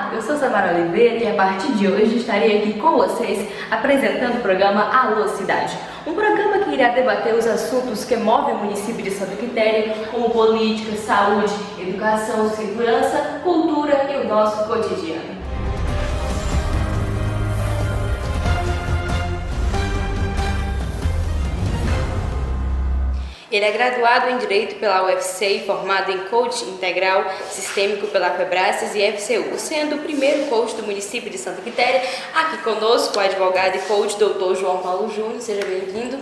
Olá, eu sou Samara Oliveira e a partir de hoje estarei aqui com vocês apresentando o programa Alô Cidade. Um programa que irá debater os assuntos que movem o município de Santa Quitéria, como política, saúde, educação, segurança, cultura e o nosso cotidiano. Ele é graduado em Direito pela UFC e formado em Coach Integral Sistêmico pela Febracis e FCU, sendo o primeiro coach do município de Santa Quitéria. Aqui conosco o advogado e coach Dr. João Paulo Júnior. Seja bem-vindo.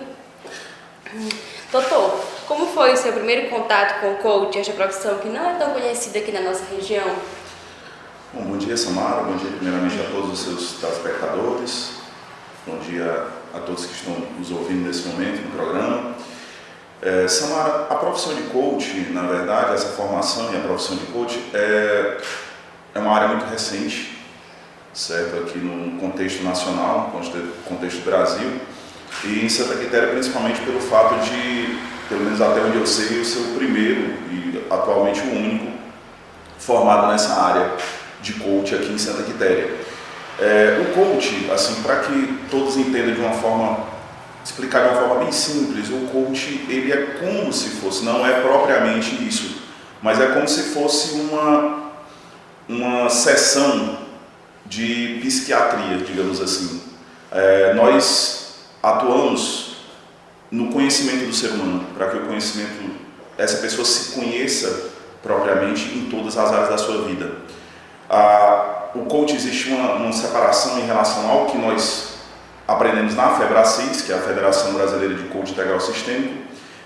Doutor, como foi o seu primeiro contato com o coach, esta profissão que não é tão conhecida aqui na nossa região? Bom dia, Samara. Bom dia primeiramente a todos os seus telespectadores. Bom dia a todos que estão nos ouvindo nesse momento no programa. Samara, a profissão de coach, na verdade, essa formação e a profissão de coach é uma área muito recente, certo? Aqui no contexto nacional, no contexto do Brasil, e em Santa Quitéria principalmente pelo fato de, pelo menos até onde eu sei, eu ser o primeiro e atualmente o único formado nessa área de coach aqui em Santa Quitéria. O coach, assim, para que todos entendam de uma forma, explicar de uma forma bem simples, o coach, ele é como se fosse, não é propriamente isso, mas é como se fosse uma sessão de psiquiatria, digamos assim. Nós atuamos no conhecimento do ser humano, para que o conhecimento, essa pessoa se conheça propriamente em todas as áreas da sua vida. O coach, existe uma separação em relação ao que nós aprendemos na Febracis, que é a Federação Brasileira de Coach Integral Sistêmico,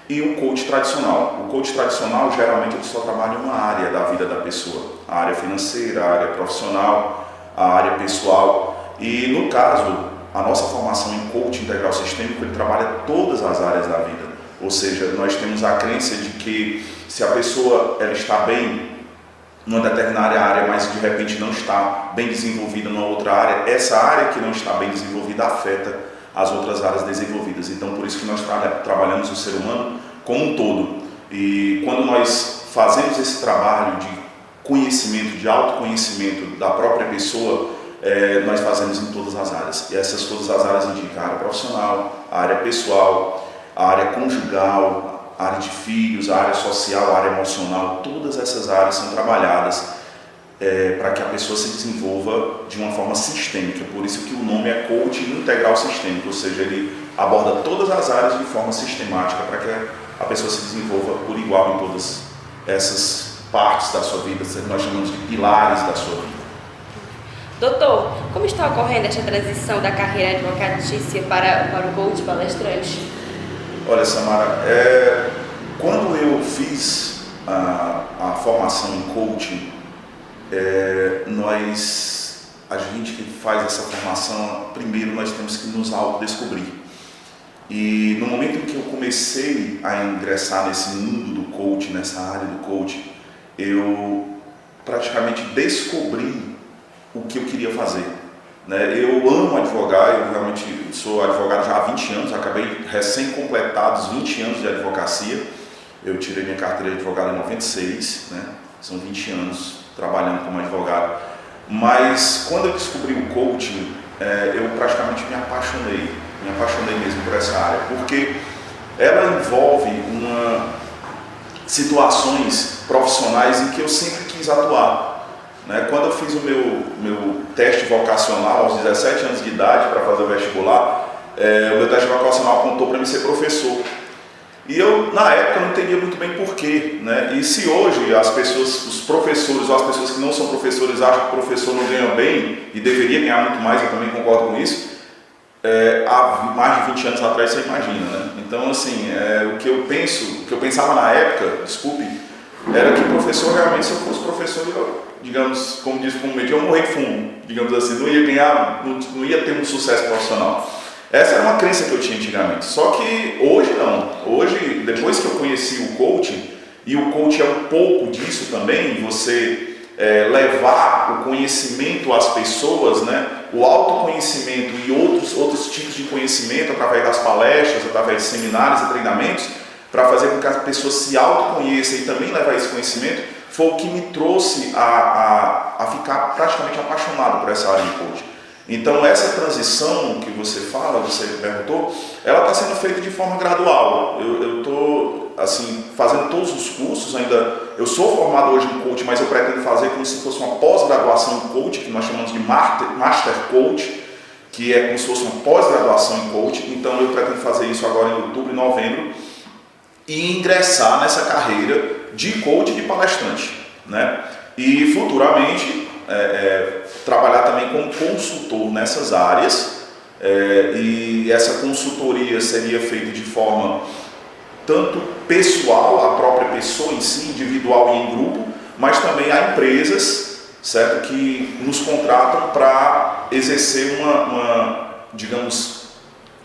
e o coach tradicional. O coach tradicional, geralmente, ele só trabalha uma área da vida da pessoa, a área financeira, a área profissional, a área pessoal. E, no caso, a nossa formação em coach integral sistêmico, ele trabalha todas as áreas da vida. Ou seja, nós temos a crença de que se a pessoa ela está bem numa determinada área, mas de repente não está bem desenvolvida numa outra área, essa área que não está bem desenvolvida afeta as outras áreas desenvolvidas. Então, por isso que nós trabalhamos o ser humano como um todo. E quando nós fazemos esse trabalho de conhecimento, de autoconhecimento da própria pessoa, nós fazemos em todas as áreas. E essas todas as áreas indicam a área profissional, a área pessoal, a área conjugal, a área de filhos, a área social, a área emocional, todas essas áreas são trabalhadas para que a pessoa se desenvolva de uma forma sistêmica. Por isso que o nome é coach integral sistêmico, ou seja, ele aborda todas as áreas de forma sistemática para que a pessoa se desenvolva por igual em todas essas partes da sua vida, que nós chamamos de pilares da sua vida. Doutor, como está ocorrendo esta transição da carreira advocatícia para o coach palestrante? Olha, Samara, quando eu fiz a formação em coaching, a gente que faz essa formação, primeiro nós temos que nos autodescobrir. E no momento em que eu comecei a ingressar nesse mundo do coaching, nessa área do coaching, eu praticamente descobri o que eu queria fazer. Eu amo advogar, eu realmente sou advogado já há 20 anos, acabei recém-completados 20 anos de advocacia. Eu tirei minha carteira de advogado em 96, são 20 anos trabalhando como advogado. Mas quando eu descobri o coaching, eu praticamente me apaixonei mesmo por essa área, porque ela envolve situações profissionais em que eu sempre quis atuar. Quando eu fiz o meu teste vocacional aos 17 anos de idade para fazer o vestibular, o meu teste vocacional apontou para mim ser professor. E eu, na época, não entendia muito bem porquê. E se hoje as pessoas, os professores ou as pessoas que não são professores acham que o professor não ganha bem e deveria ganhar muito mais, eu também concordo com isso, há mais de 20 anos atrás você imagina. Então, assim, o que eu pensava na época, era que o professor realmente, se eu fosse professor, digamos, como diz comumente, eu morrer de fumo, digamos assim, não ia ganhar, não ia ter um sucesso profissional. Essa era uma crença que eu tinha antigamente, só que hoje não. Hoje, depois que eu conheci o coaching, e o coaching é um pouco disso também, você levar o conhecimento às pessoas, o autoconhecimento e outros tipos de conhecimento através das palestras, através de seminários e treinamentos, para fazer com que as pessoas se autoconheçam e também levar esse conhecimento, foi o que me trouxe a ficar praticamente apaixonado por essa área de coaching. Então essa transição que você fala, você perguntou, ela está sendo feita de forma gradual. Eu estou assim, fazendo todos os cursos ainda. Eu sou formado hoje em coaching, mas eu pretendo fazer como se fosse uma pós-graduação em coaching, que nós chamamos de Master Coach, que é como se fosse uma pós-graduação em coaching. Então eu pretendo fazer isso agora em outubro e novembro e ingressar nessa carreira de coach e de palestrante, né? E futuramente trabalhar também como consultor nessas áreas, e essa consultoria seria feita de forma tanto pessoal, a própria pessoa em si, individual e em grupo, mas também há empresas, certo, que nos contratam para exercer digamos,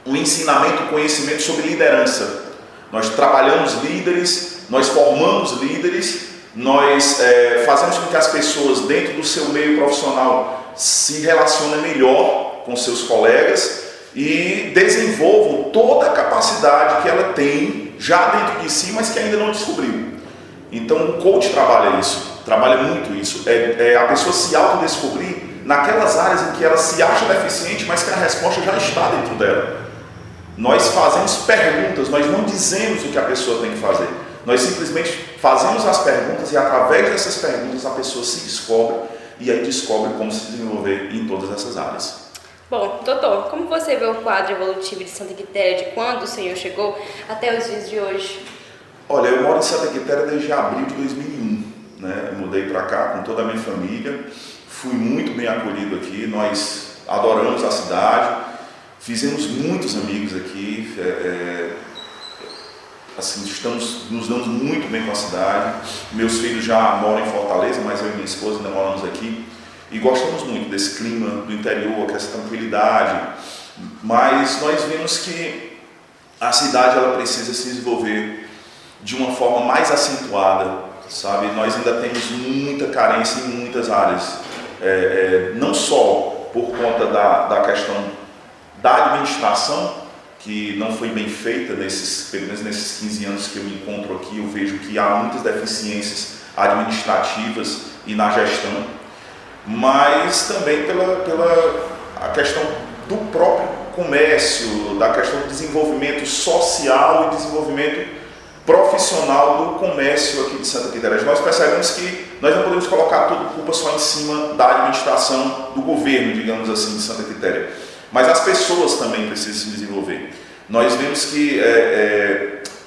um ensinamento, conhecimento sobre liderança. Nós trabalhamos líderes, nós formamos líderes, nós fazemos com que as pessoas dentro do seu meio profissional se relacionem melhor com seus colegas e desenvolvam toda a capacidade que ela tem já dentro de si, mas que ainda não descobriu. Então o coach trabalha isso, trabalha muito isso, a pessoa se autodescobrir naquelas áreas em que ela se acha deficiente, mas que a resposta já está dentro dela. Nós fazemos perguntas, nós não dizemos o que a pessoa tem que fazer. Nós simplesmente fazemos as perguntas e através dessas perguntas a pessoa se descobre e aí descobre como se desenvolver em todas essas áreas. Bom, doutor, como você vê o quadro evolutivo de Santa Quitéria de quando o senhor chegou até os dias de hoje? Olha, eu moro em Santa Quitéria desde abril de 2001, né? Eu mudei para cá com toda a minha família, fui muito bem acolhido aqui, nós adoramos a cidade, fizemos muitos amigos aqui, assim, estamos nos dando muito bem com a cidade. Meus filhos já moram em Fortaleza, mas eu e minha esposa ainda moramos aqui e gostamos muito desse clima do interior, com essa tranquilidade, mas nós vimos que a cidade ela precisa se desenvolver de uma forma mais acentuada, sabe? Nós ainda temos muita carência em muitas áreas, não só por conta da questão da administração, que não foi bem feita pelo menos nesses 15 anos que eu me encontro aqui. Eu vejo que há muitas deficiências administrativas e na gestão, mas também pela a questão do próprio comércio, da questão do desenvolvimento social e desenvolvimento profissional do comércio aqui de Santa Quitéria. Nós percebemos que nós não podemos colocar toda a culpa só em cima da administração, do governo, digamos assim, de Santa Quitéria. Mas as pessoas também precisam se desenvolver. Nós vemos que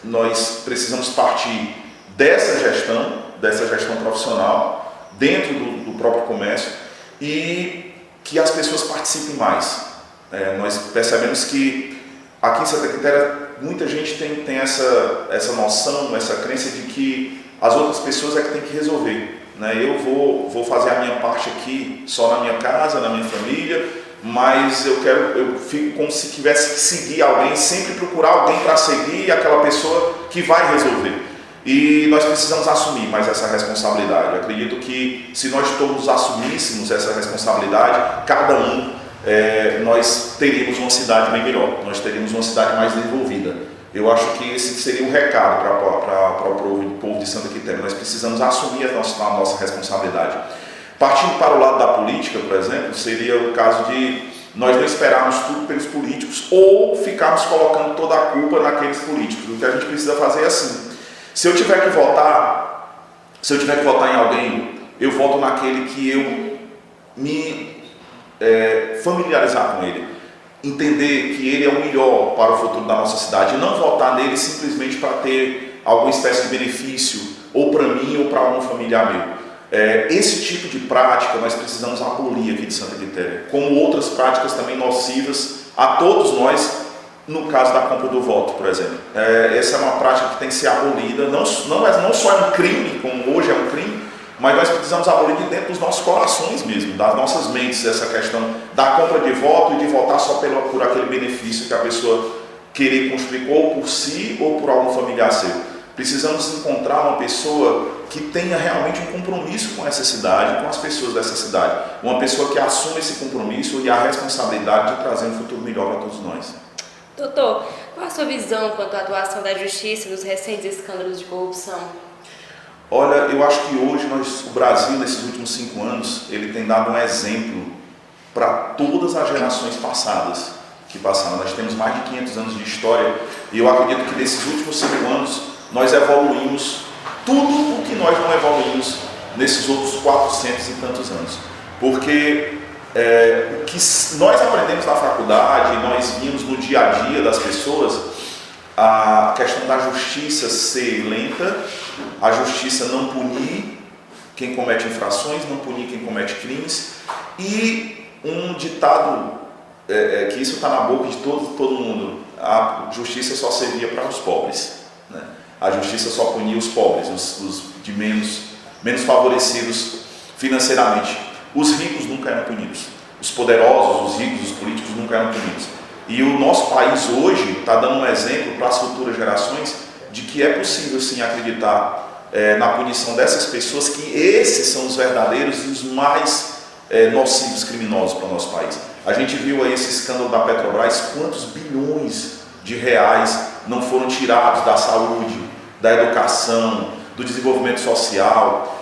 nós precisamos partir dessa gestão profissional, dentro do próprio comércio, e que as pessoas participem mais. Nós percebemos que aqui em Santa Quitéria muita gente tem essa noção, essa crença de que as outras pessoas é que tem que resolver, né? Eu vou fazer a minha parte aqui, só na minha casa, na minha família, mas eu fico como se tivesse que seguir alguém, sempre procurar alguém para seguir aquela pessoa que vai resolver. E nós precisamos assumir mais essa responsabilidade. Eu acredito que se nós todos assumíssemos essa responsabilidade, cada um, nós teríamos uma cidade bem melhor, nós teríamos uma cidade mais desenvolvida. Eu acho que esse seria um recado para o povo de Santa Quitéria. Nós precisamos assumir a nossa responsabilidade. Partindo para o lado da política, por exemplo, seria o caso de nós não esperarmos tudo pelos políticos ou ficarmos colocando toda a culpa naqueles políticos. O que a gente precisa fazer é assim: se eu tiver que votar em alguém, eu voto naquele que eu me familiarizar com ele, entender que ele é o melhor para o futuro da nossa cidade, e não votar nele simplesmente para ter alguma espécie de benefício, ou para mim ou para um familiar meu. Esse tipo de prática nós precisamos abolir aqui de Santa Quitéria, como outras práticas também nocivas a todos nós, no caso da compra do voto, por exemplo. Essa é uma prática que tem que ser abolida, não só é um crime, como hoje é um crime, mas nós precisamos abolir de dentro dos nossos corações mesmo, das nossas mentes, essa questão da compra de voto e de votar só por aquele benefício que a pessoa querer construir, ou por si ou por algum familiar seu. Precisamos encontrar uma pessoa que tenha realmente um compromisso com essa cidade, com as pessoas dessa cidade. Uma pessoa que assuma esse compromisso e a responsabilidade de trazer um futuro melhor para todos nós. Doutor, qual a sua visão quanto à atuação da Justiça nos recentes escândalos de corrupção? Olha, eu acho que hoje o Brasil, nesses últimos 5 anos, ele tem dado um exemplo para todas as gerações passadas que passaram. Nós temos mais de 500 anos de história e eu acredito que nesses últimos 5 anos nós evoluímos tudo o que nós não evoluímos nesses outros 400 e tantos anos. Porque o que nós aprendemos na faculdade, nós vimos no dia a dia das pessoas, a questão da justiça ser lenta, a justiça não punir quem comete infrações, não punir quem comete crimes, e um ditado, que isso está na boca de todo mundo: a justiça só servia para os pobres, né? A justiça só punia os pobres, os de menos favorecidos financeiramente. Os ricos nunca eram punidos, os poderosos, os ricos, os políticos nunca eram punidos. E o nosso país hoje está dando um exemplo para as futuras gerações de que é possível sim acreditar na punição dessas pessoas, que esses são os verdadeiros e os mais nocivos criminosos para o nosso país. A gente viu aí esse escândalo da Petrobras, quantos bilhões de reais não foram tirados da saúde, da educação, do desenvolvimento social,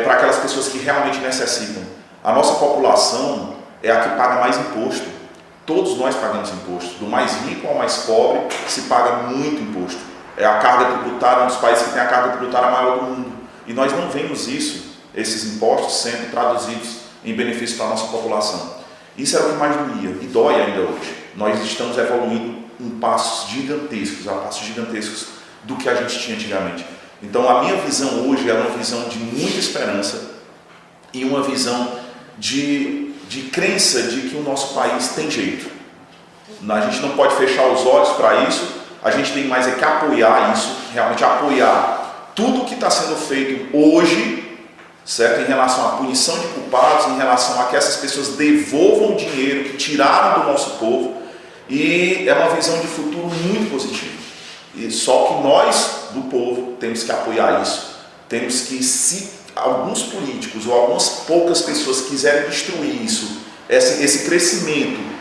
para aquelas pessoas que realmente necessitam. A nossa população é a que paga mais imposto. Todos nós pagamos imposto, do mais rico ao mais pobre se paga muito imposto. É a carga tributária, um dos países que tem a carga tributária maior do mundo. E nós não vemos esses impostos sendo traduzidos em benefício para a nossa população. Isso era o que mais doía e dói ainda hoje. Nós estamos evoluindo em passos gigantescos do que a gente tinha antigamente. Então a minha visão hoje é uma visão de muita esperança e uma visão de crença de que o nosso país tem jeito. A gente não pode fechar os olhos para isso, a gente tem mais que apoiar isso, realmente apoiar tudo o que está sendo feito hoje, certo? Em relação à punição de culpados, em relação a que essas pessoas devolvam o dinheiro que tiraram do nosso povo, e é uma visão de futuro muito positiva. E só que nós, do povo, temos que apoiar isso. Temos que, se alguns políticos ou algumas poucas pessoas quiserem destruir isso, esse crescimento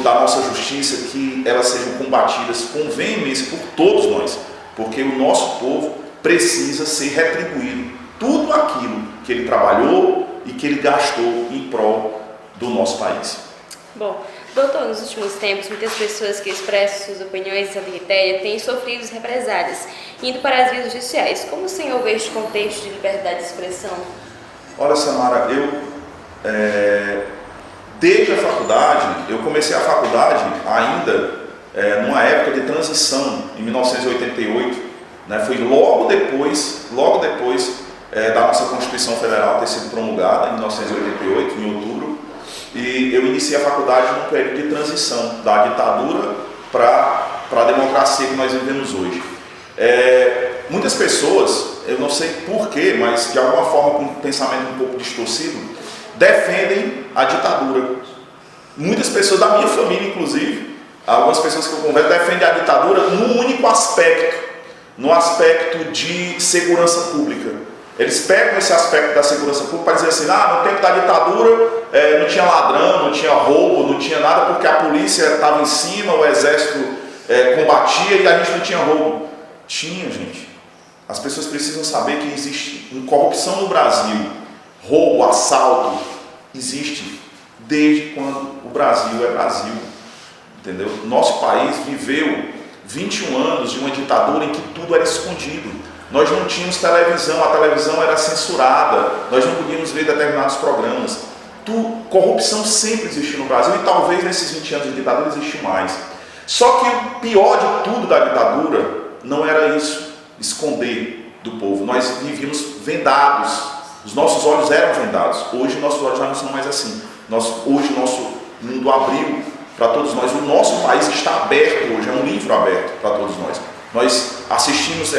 da nossa justiça, que elas sejam combatidas com veemência por todos nós, porque o nosso povo precisa ser retribuído tudo aquilo que ele trabalhou e que ele gastou em prol do nosso país. Bom, doutor, nos últimos tempos, muitas pessoas que expressam suas opiniões em Santa Quitéria têm sofrido represálias, indo para as vias judiciais. Como o senhor vê este contexto de liberdade de expressão? Olha, Samara, desde a faculdade, eu comecei a faculdade ainda numa época de transição, em 1988, né? Foi logo depois da nossa Constituição Federal ter sido promulgada, em 1988, em outubro, e eu iniciei a faculdade num período de transição da ditadura para a democracia que nós vivemos hoje. Muitas pessoas, eu não sei porquê, mas de alguma forma com um pensamento um pouco distorcido, defendem a ditadura. Muitas pessoas da minha família, inclusive, algumas pessoas que eu converso, defendem a ditadura num único aspecto, no aspecto de segurança pública. Eles pegam esse aspecto da segurança pública para dizer assim: no tempo da ditadura não tinha ladrão, não tinha roubo, não tinha nada, porque a polícia estava em cima, o exército combatia e a gente não tinha roubo. Tinha, gente. As pessoas precisam saber que existe corrupção no Brasil, roubo, assalto, existe desde quando o Brasil é Brasil, entendeu? Nosso país viveu 21 anos de uma ditadura em que tudo era escondido. Nós não tínhamos televisão, a televisão era censurada, nós não podíamos ver determinados programas. Corrupção sempre existiu no Brasil e talvez nesses 20 anos de ditadura existe mais. Só que o pior de tudo da ditadura não era isso, esconder do povo. Nós vivíamos vendados, os nossos olhos eram vendados. Hoje nossos olhos já não são mais assim. Hoje o nosso mundo abriu para todos nós. O nosso país está aberto hoje, é um livro aberto para todos nós. Nós assistimos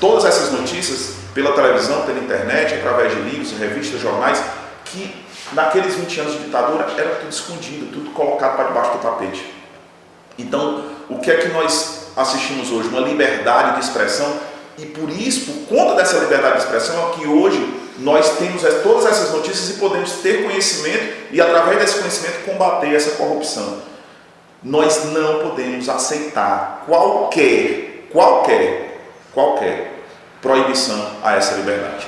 todas essas notícias pela televisão, pela internet, através de livros, revistas, jornais, que naqueles 20 anos de ditadura era tudo escondido, tudo colocado para debaixo do tapete. Então, o que é que nós assistimos hoje? Uma liberdade de expressão, e por isso, por conta dessa liberdade de expressão, é que hoje nós temos todas essas notícias e podemos ter conhecimento e, através desse conhecimento, combater essa corrupção. Nós não podemos aceitar qualquer proibição a essa liberdade.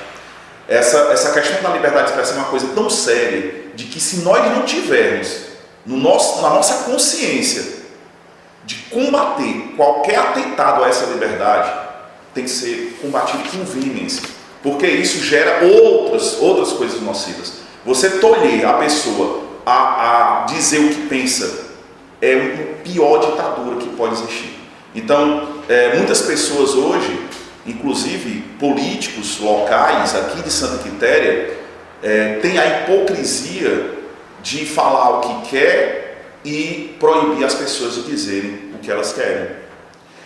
Essa questão da liberdade de expressão é uma coisa tão séria, de que se nós não tivermos na nossa consciência de combater qualquer atentado a essa liberdade, tem que ser combatido com veemência, porque isso gera outras coisas nocivas. Você tolher a pessoa a dizer o que pensa é a pior ditadura que pode existir. Então, muitas pessoas hoje, inclusive políticos locais aqui de Santa Quitéria, têm a hipocrisia de falar o que quer e proibir as pessoas de dizerem o que elas querem.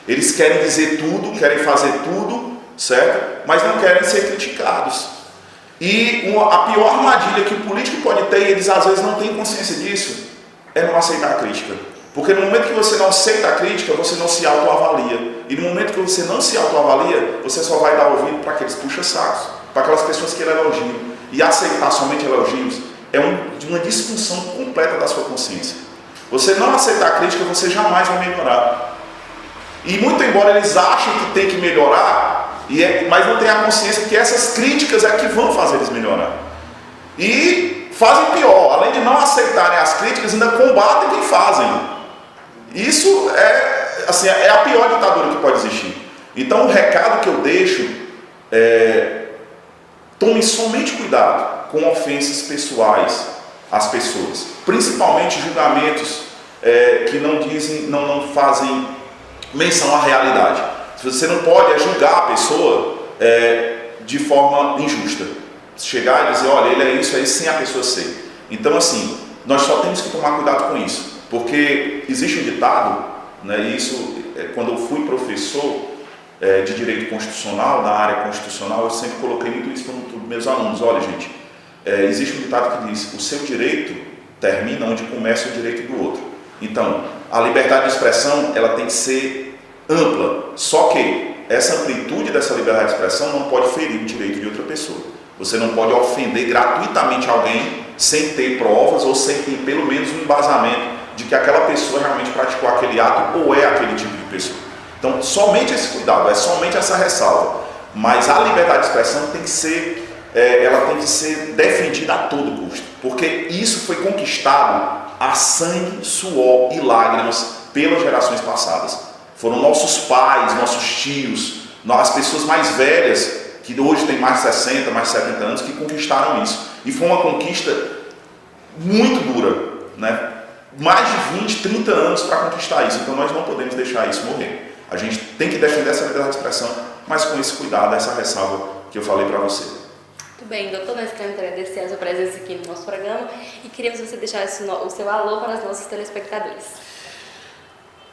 Eles querem dizer tudo, querem fazer tudo, certo? Mas não querem ser criticados. E a pior armadilha que o político pode ter, e eles às vezes não têm consciência disso, é não aceitar a crítica. Porque no momento que você não aceita a crítica, você não se autoavalia. E no momento que você não se autoavalia, você só vai dar ouvido para aqueles puxa-sacos, para aquelas pessoas que elogiam. E aceitar somente elogios é uma disfunção completa da sua consciência. Você não aceitar a crítica, você jamais vai melhorar. E muito embora eles achem que tem que melhorar, mas não tem a consciência que essas críticas é que vão fazer eles melhorar. E fazem pior, além de não aceitarem as críticas, ainda combatem quem fazem. Isso é a pior ditadura que pode existir. Então o recado que eu deixo é: tome somente cuidado com ofensas pessoais às pessoas, principalmente julgamentos que não fazem menção à realidade. Você não pode julgar a pessoa de forma injusta. Chegar e dizer, olha, ele é isso, sem a pessoa ser. Então, assim, nós só temos que tomar cuidado com isso. Porque existe um ditado, né, e isso, quando eu fui professor de Direito Constitucional, da área constitucional, eu sempre coloquei muito isso para os meus alunos. Olha, gente, existe um ditado que diz, o seu direito termina onde começa o direito do outro. Então, a liberdade de expressão, ela tem que ser ampla, só que essa amplitude dessa liberdade de expressão não pode ferir o direito de outra pessoa. Você não pode ofender gratuitamente alguém sem ter provas ou sem ter pelo menos um embasamento de que aquela pessoa realmente praticou aquele ato ou é aquele tipo de pessoa. Então, somente esse cuidado, somente essa ressalva. Mas a liberdade de expressão tem que ser, ela tem que ser defendida a todo custo, porque isso foi conquistado a sangue, suor e lágrimas pelas gerações passadas. Foram nossos pais, nossos tios, as pessoas mais velhas, que hoje têm mais de 60, mais de 70 anos, que conquistaram isso. E foi uma conquista muito dura, né? Mais de 20, 30 anos para conquistar isso. Então nós não podemos deixar isso morrer. A gente tem que defender essa liberdade de expressão, mas com esse cuidado, essa ressalva que eu falei para você. Muito bem, doutor, nós queremos agradecer a sua presença aqui no nosso programa e queríamos que você deixasse o seu alô para os nossos telespectadores.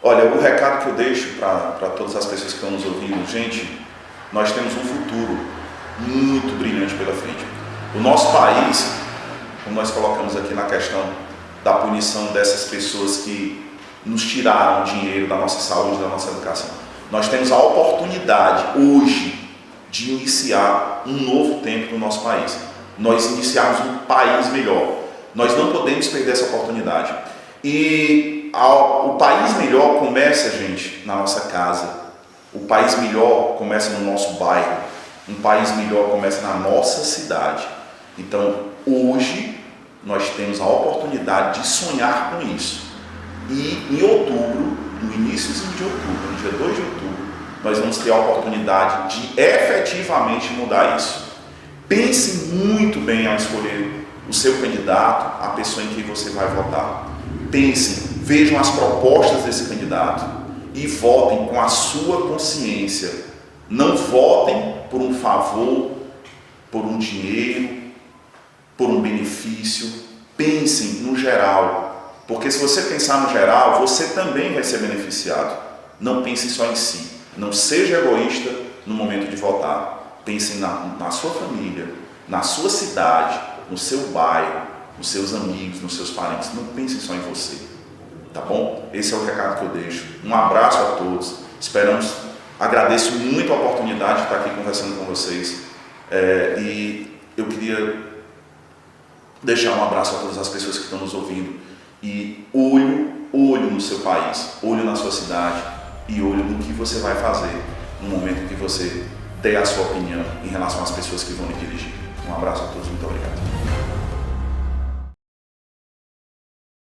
Olha, o recado que eu deixo para todas as pessoas que estão nos ouvindo, gente, nós temos um futuro muito brilhante pela frente. O nosso país, como nós colocamos aqui na questão da punição dessas pessoas que nos tiraram dinheiro da nossa saúde, da nossa educação, nós temos a oportunidade hoje de iniciar um novo tempo no nosso país. Nós iniciarmos um país melhor. Nós não podemos perder essa oportunidade. E o país melhor começa, gente, na nossa casa. O país melhor começa no nosso bairro. Um país melhor começa na nossa cidade. Então, hoje, nós temos a oportunidade de sonhar com isso. E em outubro, no início de outubro, no dia 2 de outubro, nós vamos ter a oportunidade de efetivamente mudar isso. Pense muito bem ao escolher o seu candidato, a pessoa em quem você vai votar. Pensem, vejam as propostas desse candidato e votem com a sua consciência. Não votem por um favor, por um dinheiro, por um benefício. Pensem no geral, porque se você pensar no geral, você também vai ser beneficiado. Não pense só em si. Não seja egoísta no momento de votar. Pense na sua família, na sua cidade, no seu bairro, nos seus amigos, nos seus parentes. Não pense só em você, tá bom? Esse é o recado que eu deixo. Um abraço a todos. Agradeço muito a oportunidade de estar aqui conversando com vocês. E eu queria deixar um abraço a todas as pessoas que estão nos ouvindo. E olho no seu país, olho na sua cidade. E olho no que você vai fazer no momento que você dê a sua opinião em relação às pessoas que vão lhe dirigir. Um abraço a todos, muito obrigado.